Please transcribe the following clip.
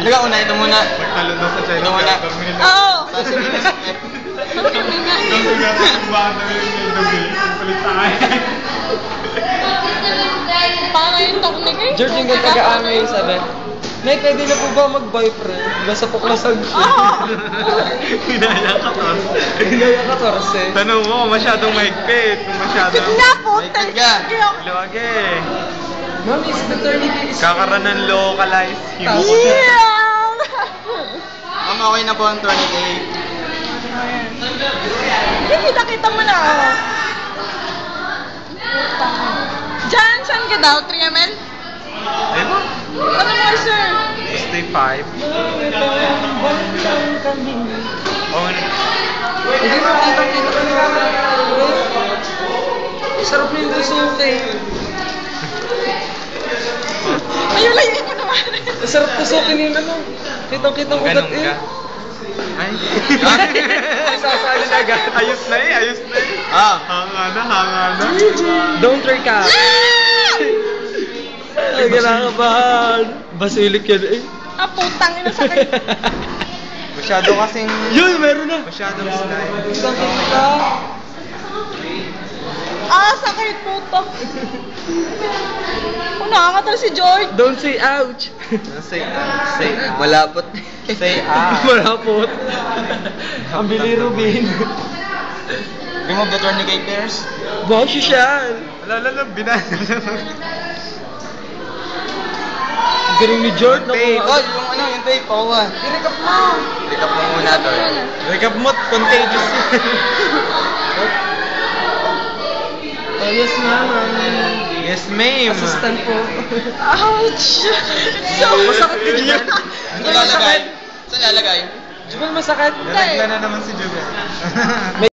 Halika, una, ito muna. Nagtalo daw sa China. Ito muna. Oo! Nung sugat yung bata yung gabi, palit tayo. Paano yung technique eh? George yung taga-amay sabi, Nay, pwede na po ba mag-boyfriend? Basta puklasag. Oo! Hinaya ka to. Hinaya ka, Torse. Tanong mo, masyadong mahigpit. Kung masyadong... Good na po! May ka. Luwage. Ma'am, is maternity is... Kakaranan localized Tapos- human. Yeah! Ma'am, okay na po ang tourniquet. Hindi, kita-kita mo na ako. Diyan, saan ka daw? 3 ml? Ayun mo. Ano mo, sir? Stay 5. Oh, Hindi mo kitang-kita ka na. Sarap na yung gusuke. Mayulayin mo naman. Sarap gusuke yung ano. Kitang-kitang ugat ganun eh. ka. Ay. Ay, sasali na agad. Ayos na eh, ayos na eh. Ah. Hanga na, hanga na. Don't work out. Ay, kinakabahan. Basilik yan eh. Ah, putang ina sakit. Masyado kasing... Yun, meron na. Masyadong slime. Kitang-kita. Ah, sakit puto. Oh, nakakatal si George. Don't say ouch. Say, Malapot. say ah. Malapot. Ang bilirubin. Remove the tourniquet pairs. Wow, siya. Wala, binana lang. Galing ni George. Tape. Oh, yung ano, yung tape, pakuha. I-recap mo. Recap mo muna to. Recap mo, contagious. Oh, yes, ma'am. Yes, ma'am. Assistant po. Ouch! So, Masakit ka, Jubel. Saan lalagay? Saan lalagay? Jubel, masakit. Nalagla na naman si Jubel.